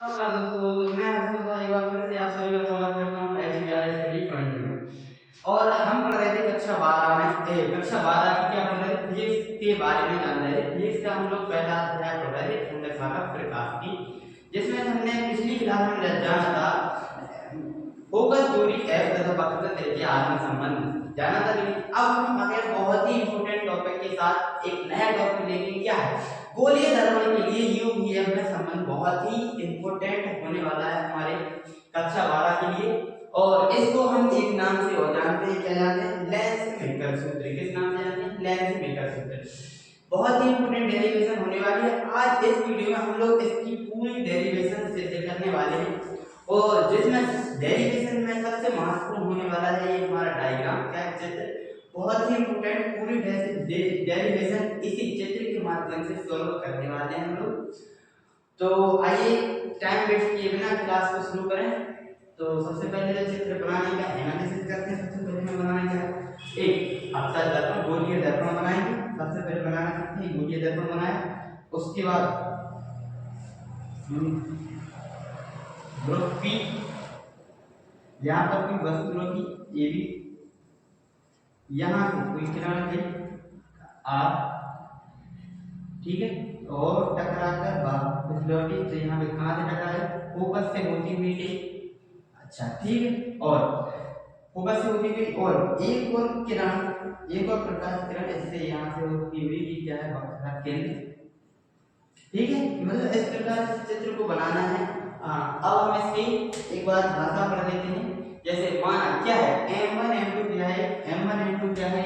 दोस्तों मैं हर्षद एक बार फिर से आप सभी का स्वागत करता हूँ एचबीआर स्टडी पॉइंट में। और हम पढ़ रहे थे कक्षा 12 में कक्षा 12 की क्या पढ़ रहे थे, फिजिक्स के बारे में जान रहे थे। फिजिक्स का हम लोग पहला अध्याय पढ़ रहे थे संरचना का प्रकाश की, जिसमें हमने पिछली क्लास में जाना था फोकस दूरी एफ तथा वक्रता त्रिज्या आर में संबंध जाना था। लेकिन अब हम आगे बहुत ही इंपॉर्टेंट टॉपिक के साथ एक नया टॉपिक लेके क्या है, गोलीय दर्पण के लिए यू वी एफ में संबंध बहुत ही इंपॉर्टेंट होने वाला है हमारे कक्षा 12 के लिए। और इसको हम एक नाम से और जानते हैं, क्या जानते हैं, लेंस मेकर सूत्र। किस नाम से जानते हैं, लेंस मेकर सूत्र। बहुत ही इंपॉर्टेंट डेरिवेशन होने वाली है। आज इस वीडियो में हम लोग इसकी पूरी डेरिवेशन से करने वाले हैं, और जिसमें डेरिवेशन में सबसे महत्वपूर्ण होने वाला है ये हमारा डायग्राम, क्या चित्र, बहुत ही इंपॉर्टेंट। पूरी डेरिवेशन इसी चित्र के माध्यम से सॉल्व करने वाले हैं हम लोग। तो आइए टाइम वेस्ट किए बिना क्लास को शुरू करें। तो सबसे पहले जो चित्र बनाने का एनालिसिस करते हैं। सबसे पहले हमें बनाना क्या है, एक अवतल दर्पण, गोलीय दर्पण बनाएंगे। सबसे पहले बनाना सीखते हैं, गोलीय दर्पण बनाए। उसके बाद ध्रुव P, यहाँ पर कोई वस्तु रखी ए बी, यहाँ से कोई किरण गई आर, ठीक है, और टकराकर वापस लौटी। तो यहाँ पे कहाँ से टकराए, फोकस से होती हुई गई। अच्छा ठीक है, और फोकस से होती हुई और एक और किरण, एक और प्रकाश किरण इससे यहाँ से होती हुई कि क्या है, वक्रता केंद्र। ठीक है, मतलब इस प्रकार से चित्र को बनाना है। अब हम इसकी एक बार भाषा पढ़ लेते हैं। जैसे माना क्या है, m1 m2 क्या है, m1 m2 क्या है,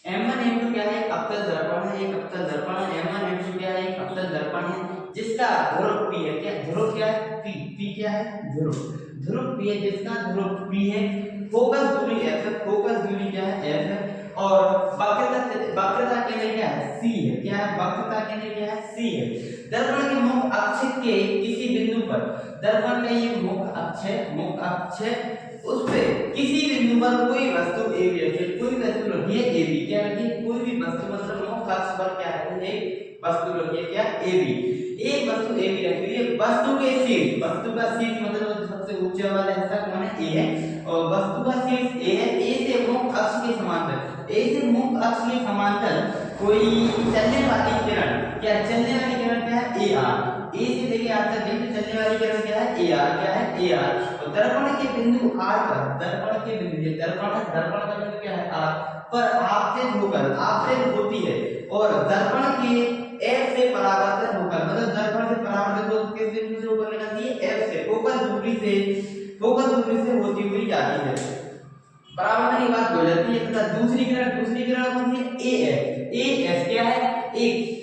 m1 m2 क्या है, अवतल दर्पण है, एक अवतल दर्पण है। m1 m2 क्या है, एक अवतल दर्पण है जिसका ध्रुव P है। क्या ध्रुव, क्या है P, P क्या है, ध्रुव, ध्रुव P है जिसका ध्रुव P है। फोकस दूरी f है, फोकस दूरी क्या है, f है। और वक्रता केंद्र क्या है, C है। क्या है, वक्रता केंद्र क्या है, C है। दर्पण के मुख अक्ष के किसी बिंदु पर, दर्पण का ये मुख अक्ष है, मुख अक्ष है, उस पे किसी बिंदु पर कोई वस्तु ए बी रखिए, कोई वस्तु रखिए ए बी, क्या रखिए, कोई भी वस्तु, मतलब मुख अक्ष पर क्या है, एक वस्तु रखिए, क्या, ए बी, एक वस्तु ए बी रखी हुई है। वस्तु के शीर्ष, वस्तु का शीर्ष मतलब सबसे ऊंचे वाला हिस्सा कौन है, ए है, और वस्तु का शीर्ष ए है। ए से मुख अक्ष के समांतर, ए से मुख अक्ष के समांतर कोई चलने वाली किरण, क्या चलने वाली किरण क्या है, ए आर, ए से लेके आर तक चलने वाली किरण क्या है, ए आर, क्या है, ए आर। और दर्पण के बिंदु आर पर, दर्पण के बिंदु, ये दर्पण है, दर्पण का बिंदु क्या है, आर पर आपतित होकर, आपतित होती है, और दर्पण के एफ से परावर्तित होकर, मतलब दर्पण से परावर्तित होकर किस बिंदु से होकर निकलती है, एफ से, फोकस दूरी से, फोकस दूरी से होती हुई जाती है, परावर्तन की बात हो जाती है। तथा दूसरी किरण, दूसरी किरण कौन सी है, ए एफ, ए एफ क्या है, एक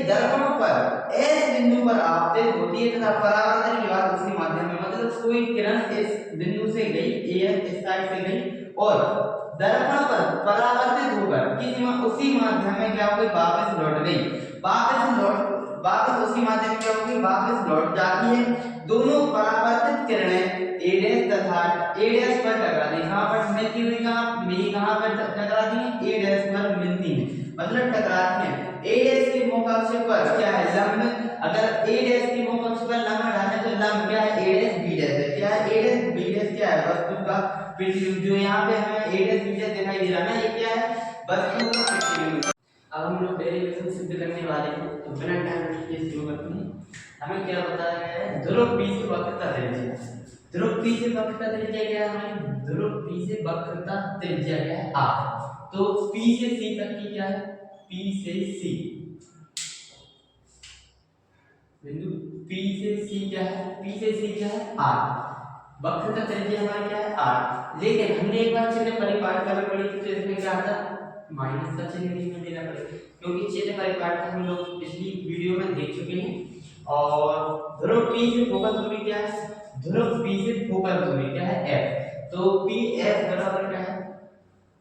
दर्पण पर एस बिंदु पर आपतित होती है तथा परावर्तन के बाद उसके माध्यम में, मतलब कोई किरण इस बिंदु से गई, ए इस साइड से गई और दर्पण पर परावर्तित होकर किसी उसी माध्यम में क्या हो गई, वापस लौट गई, वापस उसी माध्यम में क्या हो गई, वापस लौट जाती है। दोनों परावर्तित किरणें ए डैश तथा ए डैश पर टकराती, कहां पर मिलती हुई, कहां पर टकराती है, ए डैश पर मिलती है, मतलब टकराती है। ए डैश के मुख अक्ष पर क्या है, लंब, अगर ए डैश के मुख अक्ष पर लंब डालें तो लंब क्या है, ए डैश बी डैश है। क्या है, ए डैश बी डैश क्या है, वस्तु का प्रतिबिंब, जो यहाँ पे हमें ए डैश बी डैश दिखाई दे रहा है ना, ये क्या है, वस्तु का प्रतिबिंब। अब हम लोग डेरिवेशन सिद्ध करने वाले हैं, तो बिना टाइम वेस्ट किए शुरू करते हैं। हमें क्या बताया गया है, ध्रुव P से वक्रता त्रिज्या, ध्रुव P से वक्रता त्रिज्या क्या है, हमें ध्रुव P से वक्रता त्रिज्या क्या है, r। तो P से C तक की क्या है, P से C, बिंदु P से C क्या है, P से C क्या है, r, वक्रता त्रिज्या हमारी क्या है, r। लेकिन हमने एक बार चिन्ह परिपाट में पढ़ी थी, तो इसमें क्या आता, माइनस का चिन्ह नहीं देना पड़ेगा, क्योंकि चिन्ह परिपाट हम लोग पिछली वीडियो में देख चुके हैं। और ध्रुव P से फोकस दूरी क्या है, ध्रुव P से फोकस दूरी क्या है, f। तो Pf बराबर क्या है,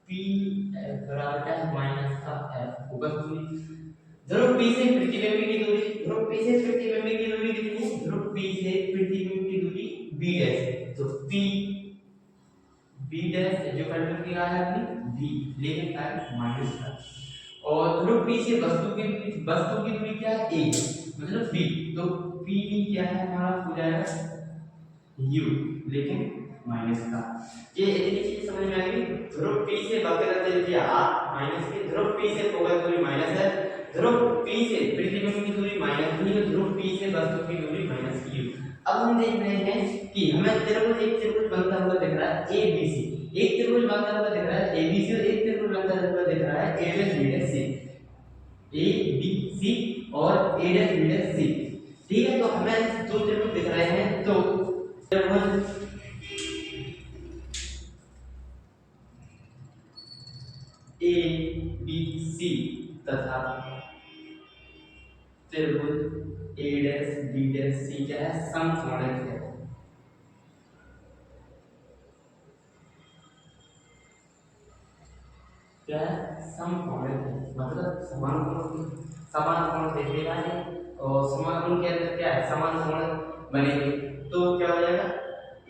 Pf बराबर क्या है, माइनस का f, फोकस दूरी। ध्रुव P से प्रतिबिंब की दूरी, ध्रुव P से प्रतिबिंब की दूरी कितनी है, ध्रुव P से प्रतिबिंब की दूरी b डैश, तो P टर्मिनल क्या है अपनी V, लेकिन क्या है माइनस का। और ध्रुव P से वस्तु की दूरी क्या है a, मतलब V, तो PV क्या है हमारा हो जाएगा U, लेकिन माइनस का। ये इतनी चीज समझ में आ गई। ध्रुव P से वक्र त्रिज्या r माइनस की, ध्रुव P से फोकस दूरी माइनस है, ध्रुव P से प्रतिबिंब की दूरी माइनस की, ध्रुव P से वस्तु की दूरी माइनस की। अब हम देख रहे हैं कि हमें त्रिभुज एक त्रिभुज बनता हुआ दिख रहा है ABC, एक त्रिभुज बनता हुआ दिख रहा है ABC, और एक त्रिभुज बनता हुआ दिख रहा है ABC, ABC और ABC। ठीक है, तो हमें दो त्रिभुज दिख रहे हैं, तो त्रिभुज ABC तथा त्रिभुज ABC क्या है, समकोणिक है। क्या है, समकोणिक है, मतलब समान कोण देखेगा नहीं, और समान कोण के अंदर क्या है, समान कोण बनेंगे, तो क्या हो जाएगा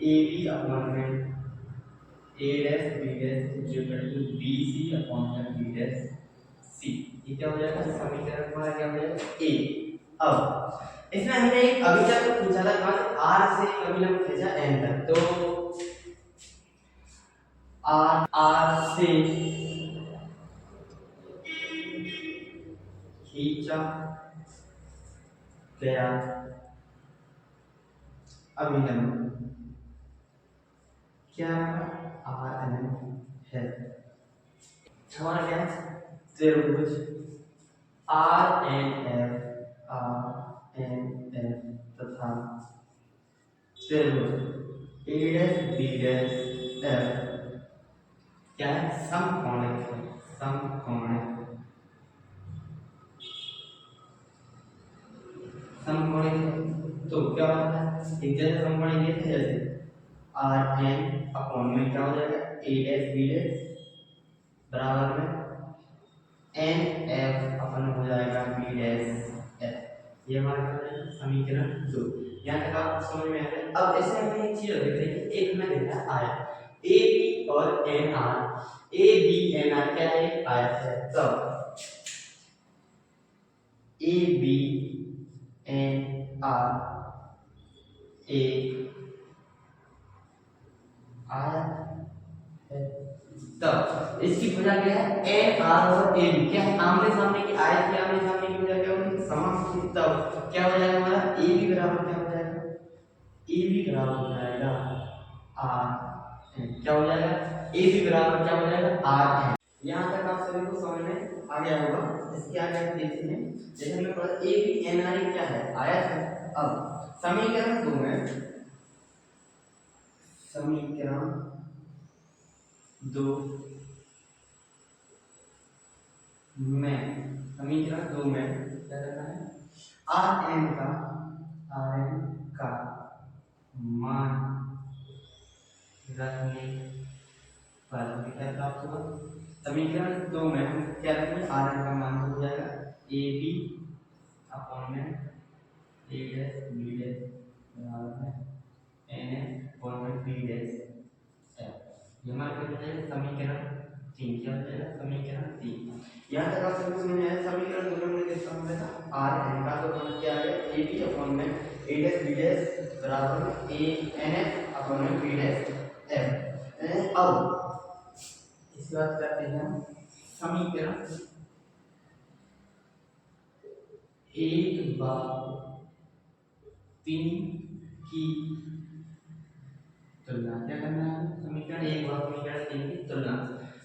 AB अपॉन में A dash B dash equal to BC upon में B डैश C। ये क्या हो जाएगा, समीकरण हमारा क्या हो जाएगा A। अब इसमें हमने एक अभिलंब को पूछा था, R से अभिलंब खींचा N तक, तो R से खींचा गया अभिलंब क्या RN है। हमारा क्या त्रिभुज RNF तथा त्रिभुज ABF क्या है, समकोणिक है, समकोणिक तो क्या होता है, एक जैसे समकोणिक ये थे, जैसे RN अपॉन में क्या हो जाएगा ABF बराबर में NF अपन हो जाएगा BF। ये हमारा क्या हो जाएगा समीकरण 2। यहाँ तक आप समझ में आ गया। अब ऐसे हमें एक चीज देख रही है, एक हमें दिख रहा है आयत AB और NR, ABNR क्या है, एक आयत है, तब ABNR एक आयत है, तब इसकी भुजा क्या है NR और AB क्या है, आमने सामने की आयत की आमने सामने की भुजा क्या होगी समान, तब क्या हो जाएगा हमारा AB बराबर क्या हो जाएगा, AB बराबर हो जाएगा R, क्या हो जाएगा AB बराबर क्या हो जाएगा R। यहाँ तक आप सभी को समझ में आ गया होगा। इसके आगे हम देखते हैं, जैसे हमने पढ़ा ABNR क्या है, आयत है। अब समीकरण 2 में, समीकरण 2 में क्या करना है, RN का मान रखने पर क्या प्राप्त होगा, समीकरण 2 में हम क्या रखेंगे, RN का मान हो जाएगा AB अपॉन में A डैश B डैश बराबर है NF अपॉन में B डैश F। ये हमारा क्या हो जाएगा समीकरण 3, क्या हो जाएगा समीकरण 3। यहाँ तक आप सबको समझ में आया। समीकरण 2 में किसका मान था RN का, तो मान क्या आ गया AB अपॉन में A डैश B डैश बराबर में NF अपॉन में B डैश F। अब इसके बाद करते हैं हम समीकरण 1/3 की तुलना। क्या करना है, समीकरण 1/3 की तुलना।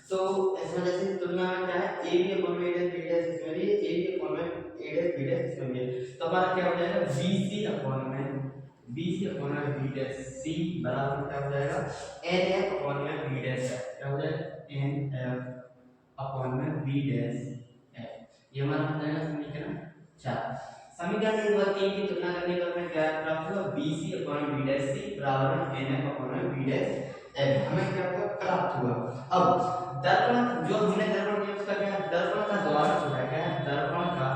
तो इसमें जैसे तुलना में क्या है AB अपॉन में A डैश B डैश इसमें भी, AB अपॉन में A डैश B डैश इसमें भी, तो हमारा क्या हो जाएगा BC अपॉन में B डैश C बराबर क्या हो जाएगा NF अपॉन में B डैश F। क्या हो जाएगा NF अपॉन में B डैश F। ये हमारा हो जाएगा समीकरण 4। समीकरण 1/3 की तुलना करने पर हमें क्या प्राप्त हुआ, BC upon B dash C बराबर NF upon B dash F हमें क्या प्राप्त हुआ। अब दर्पण, जो हमने दर्पण यूज कर लिया, दर्पण का द्वार जो है क्या है, दर्पण का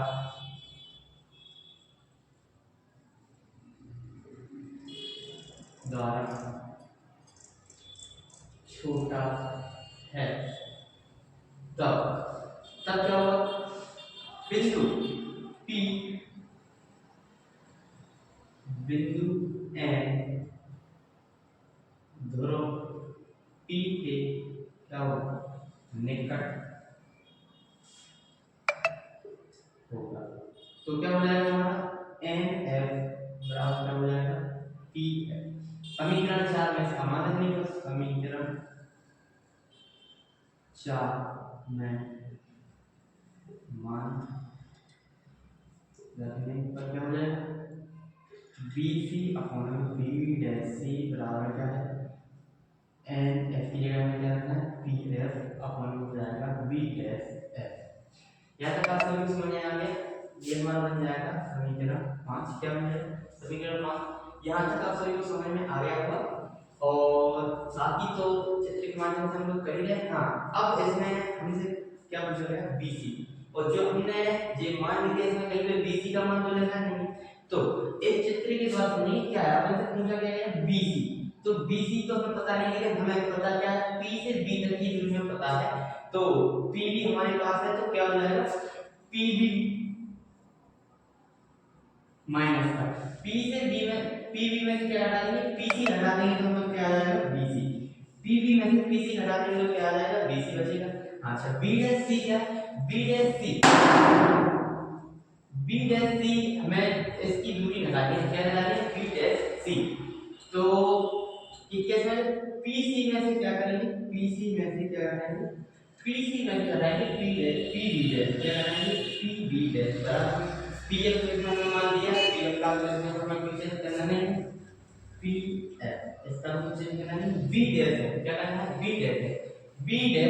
द्वार छोटा है तब तब क्या होगा, बिंदु P, बिंदु N ध्रुव P के क्या होगा, निकट होगा। तो क्या हो जाएगा हमारा NF बराबर क्या हो जाएगा PF। समीकरण 4 में समान रखने पर समीकरण 4 में मान रखने पर क्या हो जाएगा, BC अपॉन BC बराबर क्या है NF की जगह में क्या रखना है PF अपॉन हो जाएगा BF। यहाँ तक आप सभी समझ में आ गया। ये हमारा बन जाएगा समीकरण 5। क्या बन जाएगा समीकरण 5। यहाँ तक आप सभी को समझ में आ गया होगा और साथ ही तो चित्र के माध्यम से हम लोग कर ही रहे। हाँ, अब इसमें हमसे क्या पूछा गया BC, और जो हमने ये मान लिया इसमें कहीं पे BC का मान तो लिखा नहीं, तो इस चित्र के द्वारा नहीं क्या है अपन से पूछा गया है BC। तो BC तो हमें पता नहीं, लेकिन हमें पता क्या है P से B तक की दूरी हमें पता है। तो PB हमारे पास है, तो क्या हो जाएगा PB माइनस का P से B में PB में से क्या हटा देंगे PC हटा देंगे तो हमें क्या आ जाएगा BC। PB में से PC हटा देंगे तो क्या आ जाएगा BC बचेगा। अच्छा B' क्या है B' हमें इसकी दूरी निकालनी है, क्या निकालनी है B'। तो ये कैसे PC में से क्या करेंगे PC में से क्या करेंगे PC में से हटाएंगे PB' क्या करेंगे PB' बराबर PF को इतना मान दिया, PF का वैल्यू हमें कुछ चेंज करना नहीं, PF इसका कुछ चेंज करना नहीं, B' है क्या करना है B' है।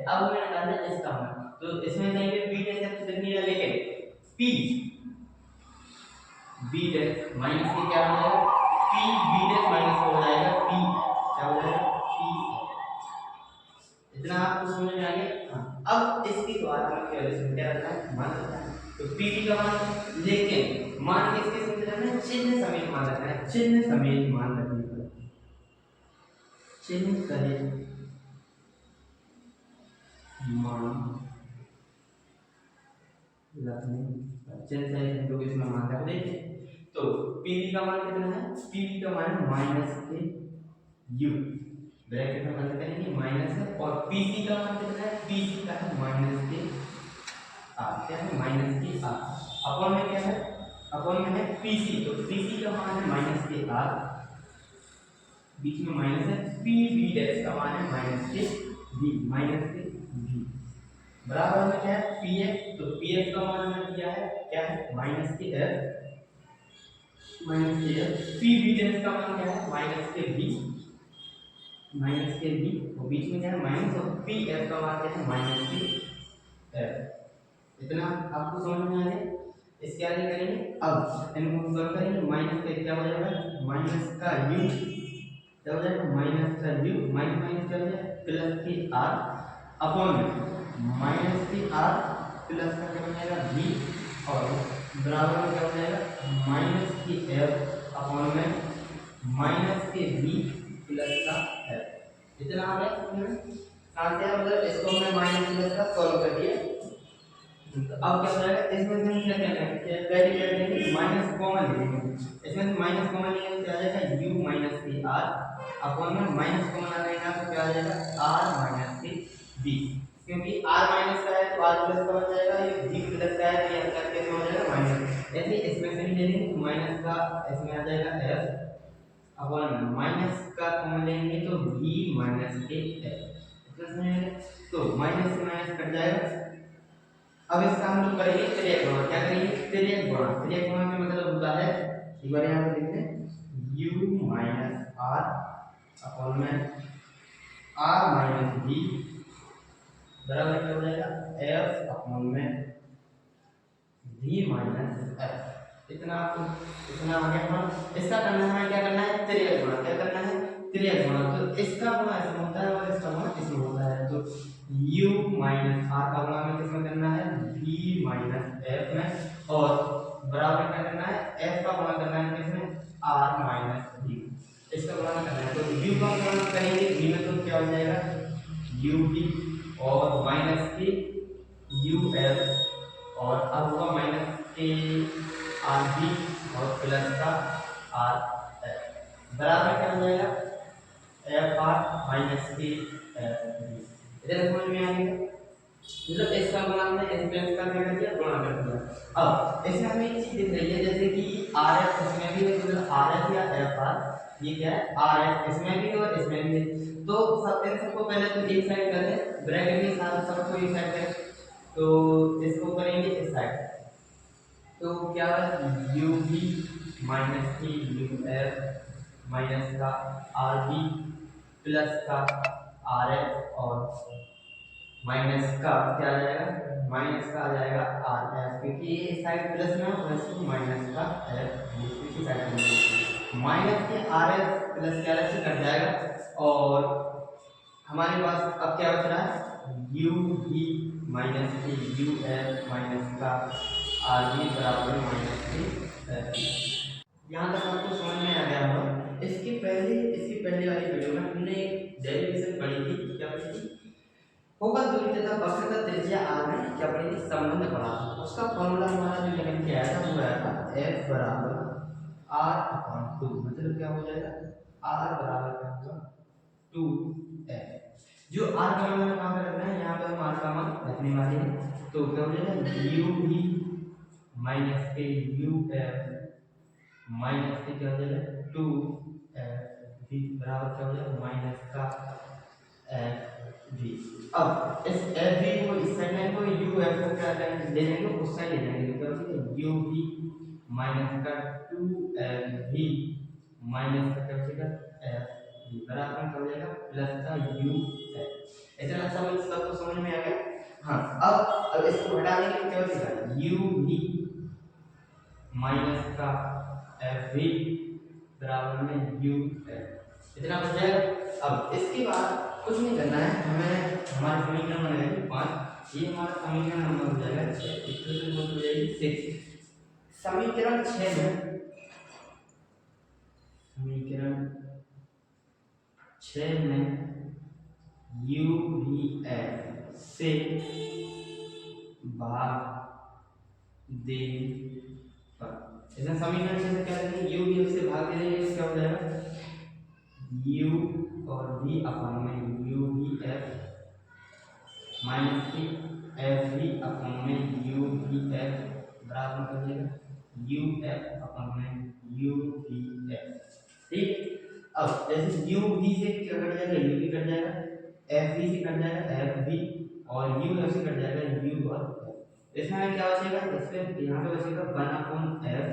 अब हमें निकालना है इसका मान, तो इसमें कहीं पे B' है तो नहीं है, लेकिन B' माइनस के क्या हो जाएगा PB' माइनस हो जाएगा P, क्या हो जाएगा P। इतना आपको समझ में आ गया। अब इसके द्वारा हमें क्या रखना है मान रखना है, तो PB का मान, लेकिन मान किसके समेत रखना है चिन्ह समेत मान रखना है। चिन्ह समेत मान रखने पर चिन्ह सहित मान रखने चिन्ह सहित हम लोग इसमें मान रख देंगे। तो PB का मान कितना है PB का मान है माइनस के U, ब्रैकेट में बंद करेंगे माइनस है, और PC का मान कितना है PC का है माइनस के R, क्या है माइनस के R अपॉन में क्या है अपॉन में है PC, तो PC का मान है माइनस के R, बीच में माइनस है, PB' का मान है माइनस के V, माइनस के V बराबर में क्या है PF, तो PF का मान हमने दिया है क्या है माइनस के F, माइनस के F, PB' का मान क्या है माइनस के V, माइनस के V, और बीच में क्या है माइनस, और PF का मान क्या है माइनस के F। इतना आपको समझ में आ गया। इसके आगे करेंगे, अब इनको कम करेंगे, माइनस का क्या हो जाएगा माइनस का U, क्या हो जाएगा माइनस का U, माइनस माइनस क्या हो जाएगा प्लस के R अपॉन में माइनस के R प्लस का क्या हो जाएगा V, और बराबर में क्या हो जाएगा माइनस के F अपॉन में माइनस के V प्लस का F। इतना आ गया कहाँ से, मतलब इसको हमने माइनस प्लस का सॉल्व कर दिया। तो अब क्या हो जाएगा इसमें से हम क्या करेंगे पहले क्या करेंगे माइनस कॉमन लेंगे, इसमें से माइनस कॉमन लेंगे तो क्या आ जाएगा U माइनस के R अपॉन में माइनस कॉमन आ जाएगा तो क्या आ जाएगा R माइनस के V, क्योंकि R माइनस का है तो R प्लस का बन जाएगा, ये V प्लस का है तो ये अंतर कैसे हो जाएगा माइनस। ऐसे इसमें से भी ले लेंगे तो माइनस का इसमें आ जाएगा F अपॉन में माइनस का कॉमन लेंगे तो V माइनस के F, तो माइनस से माइनस कट जाएगा। अब इसका हम लोग करेंगे त्रियक गुणा, क्या करेंगे त्रियक गुणा। त्रियक गुणा का मतलब होता है एक बार यहाँ पे लिखते हैं U माइनस R अपॉन में R माइनस V बराबर क्या हो जाएगा F अपॉन में V माइनस F। इतना आ गया। हम इसका करना है क्या करना है त्रियक गुणा, क्या करना है त्रियक गुणा। तो इसका गुणा इसमें होता है और इसका गुणा इसमें होता है, तो U माइनस R का गुणा में किसमें करना है V माइनस F में, और बराबर क्या करना है F का गुणा करना है किसमें R माइनस V, इसका गुणा करना है। तो U का गुणा करेंगे V में तो क्या हो जाएगा यू बी और माइनस के यू एफ और अब होगा माइनस के आर बी और प्लस का आर एफ बराबर क्या हो जाएगा एफ आर माइनस के एफ बी। इधर समझ में आ गया मतलब इसका गुणा हमने इस प्लस का क्या कर दिया गुणा कर दिया। अब इसमें हमें एक चीज दिख रही है जैसे कि आर एफ इसमें भी है मतलब आर एफ या एफ आर ये क्या है आर एफ इसमें भी है और इसमें भी है। तो इन सबको पहले तो एक साइड कर दें ब्रैकेट के साथ सबको एक साइड करें तो इसको करेंगे इस साइड तो क्या है यू बी माइनस के यू एफ माइनस का आर बी प्लस का आर एफ और माइनस का क्या आ जाएगा माइनस का आ जाएगा आर एफ क्योंकि ये साइड प्लस में है वैसे माइनस का एफ दूसरी साइड में माइनस के आर एफ प्लस क्या से कट जाएगा और हमारे पास अब क्या बच रहा है यू बी माइनस के यू एफ माइनस का आर बी बराबर माइनस के एफ। यहाँ तक आपको समझ में आ गया होगा। इसके पहले वाली वीडियो में हमने एक डेरिवेशन पढ़ी थी क्या पढ़ी थी होगा दूरी तथा वक्र का त्रिज्या आर में क्या पढ़ी थी संबंध पढ़ा था। उसका फॉर्मूला हमारा जो निकल के आया था वो आया था एफ बराबर आर अपॉन 2 मतलब क्या हो जाएगा आर बराबर क्या होगा 2 एफ। जो आर का मान कहाँ पे रखना है यहाँ पे हम आर का मान रखने वाले हैं तो क्या हो जाएगा यू बी माइनस के यू एफ माइनस के क्या हो जाएगा 2 एफ बी बराबर क्या हो जाएगा माइनस का एफ बी। अब इस एफ बी को इस साइड लाइन को यू एफ को क्या करेंगे ले लेंगे उस साइड ले जाएंगे क्या हो जाएगा यू बी माइनस का 2 एफ बी माइनस का क्या हो जाएगा एफ बी बराबर क्या हो जाएगा प्लस का यू एफ। इतना सब समझ में आ गया। हाँ अब इसको हटा देंगे क्या हो जाएगा यू बी माइनस का एफ बी बराबर में यू एफ इतना बच जाएगा। अब इसके बाद कुछ नहीं करना है हमें हमारा समीकरण बनेगा 5 ये हमारा समीकरण नंबर हो जाएगा 6 इक्वेशन नंबर हो जाएगी 6। समीकरण 6 में यू वी एफ से भाग दे पर इसमें समीकरण से क्या करेंगे यू वी एफ से भाग दे देंगे क्या हो जाएगा यू और v अपॉन में यू वी एफ माइनस की एफ वी अपॉन में यू वी एफ बराबर कर देगा यू एफ अपॉन में यू वी एफ। ठीक अब जैसे यू वी से क्या कट जाएगा यू वी कट जाएगा एफ वी से कट जाएगा एफ वी और यू एफ से कट जाएगा यू और एफ। इसमें क्या बचेगा इसमें यहाँ पे बचेगा 1 अपॉन एफ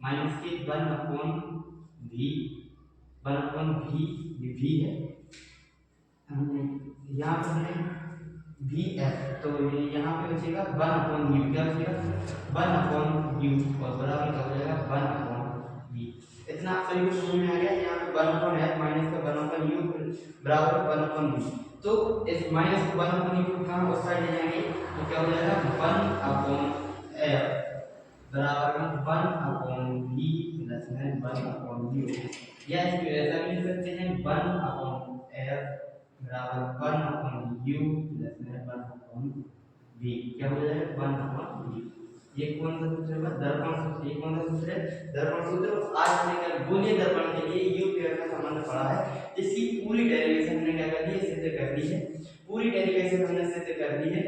माइनस के 1 अपॉन वी 1 अपॉन वी है हमने यहाँ पे हमने वी एफ तो ये यहाँ पे बचेगा 1 अपॉन यू क्या बचेगा 1 अपॉन यू और बराबर क्या हो जाएगा 1 अपॉन वी। इतना आप सभी को समझ में आ गया। यहाँ पे 1 अपॉन एफ माइनस का 1 अपॉन यू बराबर 1 अपॉन वी तो इस माइनस को 1 अपॉन यू कहाँ उस साइड ले जाएंगे तो क्या हो जाएगा 1 अपॉन एफ बराबर 1 अपॉन वी प्लस में 1 अपॉन यू या इसको ऐसा भी लिख सकते हैं 1 अपॉन एफ बराबर 1 अपॉन यू प्लस में 1 अपॉन वी क्या हो जाएगा 1 अपॉन वी। ये कौन सा सूत्र है दर्पण सूत्र। ये कौन सा सूत्र है दर्पण सूत्र। आज हमने कल गोलीय दर्पण के लिए यू पेयर का संबंध पढ़ा है इसकी पूरी डेरिवेशन हमने क्या कर दी है सिद्ध कर दी है पूरी डेरिवेशन हमने सिद्ध कर दी है।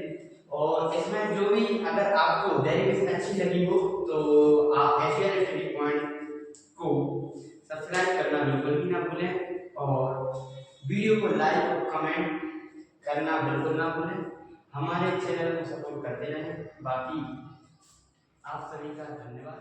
और इसमें जो भी अगर आपको डेरिवेशन अच्छी लगी हो तो आप एशियन स्टडी पॉइंट को सब्सक्राइब करना बिल्कुल भी ना भूलें और वीडियो को लाइक और कमेंट करना बिल्कुल ना भूलें। हमारे चैनल को सपोर्ट करते रहें। बाकी आप सभी का धन्यवाद।